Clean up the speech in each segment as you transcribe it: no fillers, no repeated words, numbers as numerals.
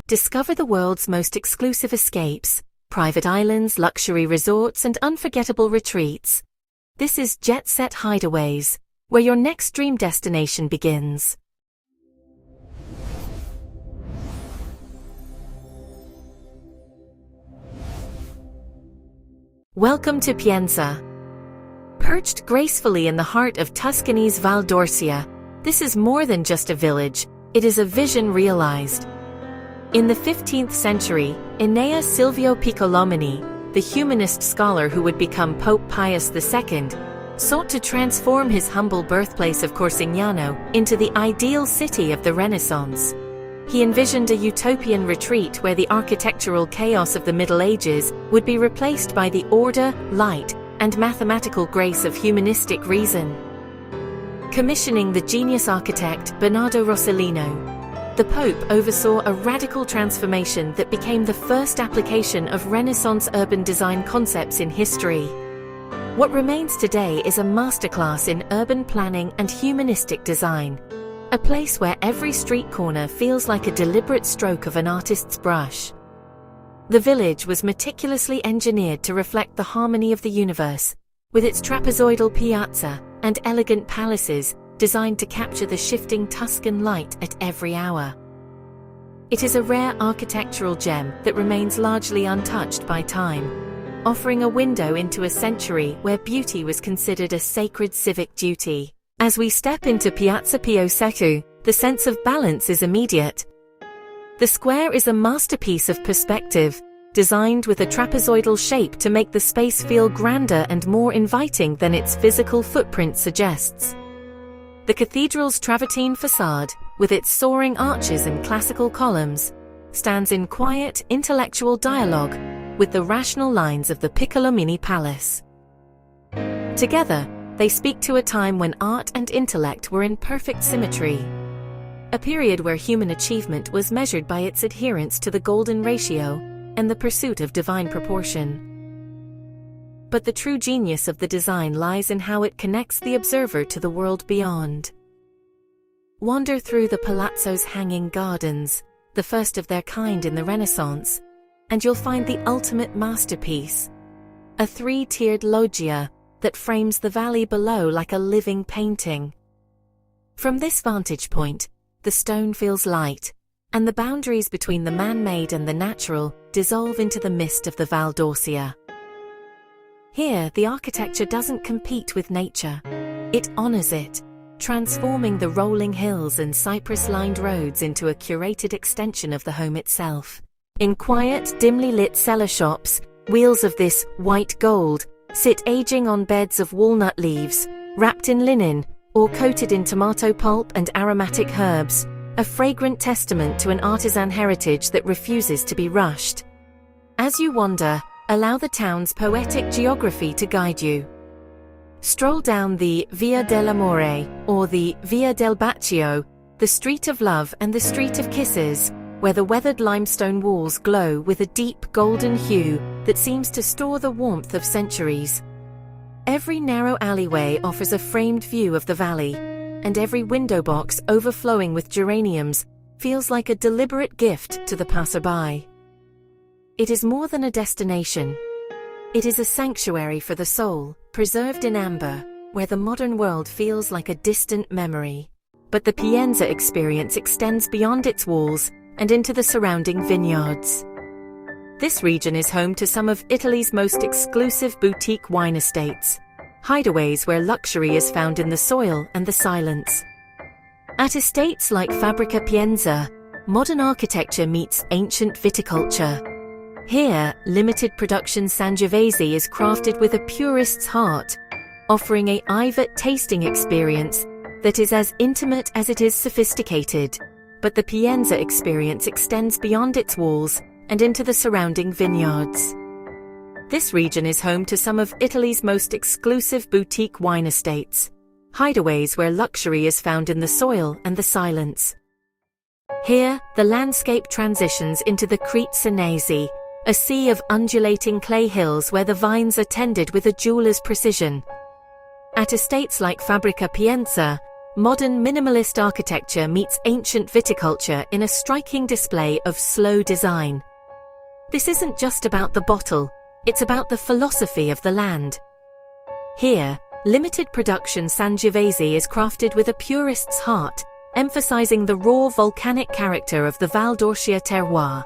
Discover the world's most exclusive escapes, private islands, luxury resorts, and unforgettable retreats. This is JetSet Hideaways, where your next dream destination begins. Welcome to Pienza. Perched gracefully in the heart of Tuscany's Val d'Orcia, this is more than just a village, it is a vision realized. In the 15th century, Enea Silvio Piccolomini, the humanist scholar who would become Pope Pius II, sought to transform his humble birthplace of Corsignano into the ideal city of the Renaissance. He envisioned a utopian retreat where the architectural chaos of the Middle Ages would be replaced by the order, light, and mathematical grace of humanistic reason. Commissioning the genius architect Bernardo Rossellino, the Pope oversaw a radical transformation that became the first application of Renaissance urban design concepts in history. What remains today is a masterclass in urban planning and humanistic design, a place where every street corner feels like a deliberate stroke of an artist's brush. The village was meticulously engineered to reflect the harmony of the universe, with its trapezoidal piazza and elegant palaces designed to capture the shifting Tuscan light at every hour. It is a rare architectural gem that remains largely untouched by time, offering a window into a century where beauty was considered a sacred civic duty. As we step into Piazza Pio II, the sense of balance is immediate. The square is a masterpiece of perspective, designed with a trapezoidal shape to make the space feel grander and more inviting than its physical footprint suggests. The cathedral's travertine facade, with its soaring arches and classical columns, stands in quiet, intellectual dialogue with the rational lines of the Piccolomini Palace. Together, they speak to a time when art and intellect were in perfect symmetry. A period where human achievement was measured by its adherence to the golden ratio and the pursuit of divine proportion. But the true genius of the design lies in how it connects the observer to the world beyond. Wander through the palazzo's hanging gardens, the first of their kind in the Renaissance, and you'll find the ultimate masterpiece, a three-tiered loggia that frames the valley below like a living painting. From this vantage point, the stone feels light, and the boundaries between the man-made and the natural dissolve into the mist of the Val d'Orcia. Here, the architecture doesn't compete with nature. It honors it, transforming the rolling hills and cypress-lined roads into a curated extension of the home itself. In quiet, dimly lit cellar shops, wheels of this white gold sit aging on beds of walnut leaves, wrapped in linen, or coated in tomato pulp and aromatic herbs, a fragrant testament to an artisan heritage that refuses to be rushed. As you wander, allow the town's poetic geography to guide you. Stroll down the Via dell'Amore, or the Via del Bacio, the street of love and the street of kisses, where the weathered limestone walls glow with a deep golden hue that seems to store the warmth of centuries. Every narrow alleyway offers a framed view of the valley, and every window box overflowing with geraniums feels like a deliberate gift to the passerby. It is more than a destination. It is a sanctuary for the soul, preserved in amber, where the modern world feels like a distant memory. But the Pienza experience extends beyond its walls and into the surrounding vineyards. This region is home to some of Italy's most exclusive boutique wine estates, hideaways where luxury is found in the soil and the silence. At estates like Fabbrica Pienza, modern architecture meets ancient viticulture. Here, limited production Sangiovese is crafted with a purist's heart, offering a Ivat tasting experience that is as intimate as it is sophisticated. But the Pienza experience extends beyond its walls and into the surrounding vineyards. This region is home to some of Italy's most exclusive boutique wine estates, hideaways where luxury is found in the soil and the silence. Here, the landscape transitions into the Crete Senesi, a sea of undulating clay hills where the vines are tended with a jeweler's precision. At estates like Fabbrica Pienza, modern minimalist architecture meets ancient viticulture in a striking display of slow design. This isn't just about the bottle, it's about the philosophy of the land. Here, limited production Sangiovese is crafted with a purist's heart, emphasizing the raw volcanic character of the Val d'Orcia terroir.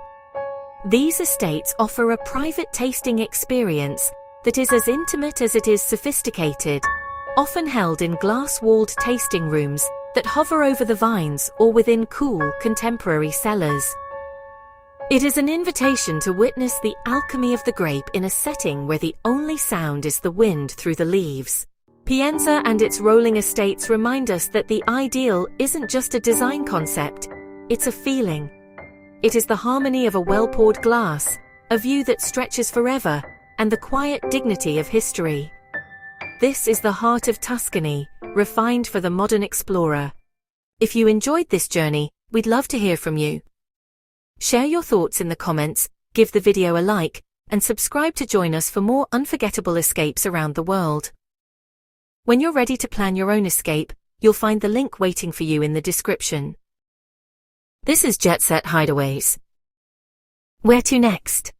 These estates offer a private tasting experience that is as intimate as it is sophisticated, often held in glass-walled tasting rooms that hover over the vines or within cool, contemporary cellars. It is an invitation to witness the alchemy of the grape in a setting where the only sound is the wind through the leaves. Pienza and its rolling estates remind us that the ideal isn't just a design concept, it's a feeling. It is the harmony of a well-poured glass, a view that stretches forever, and the quiet dignity of history. This is the heart of Tuscany, refined for the modern explorer. If you enjoyed this journey, we'd love to hear from you. Share your thoughts in the comments, give the video a like, and subscribe to join us for more unforgettable escapes around the world. When you're ready to plan your own escape, you'll find the link waiting for you in the description. This is JetSet Hideaways. Where to next?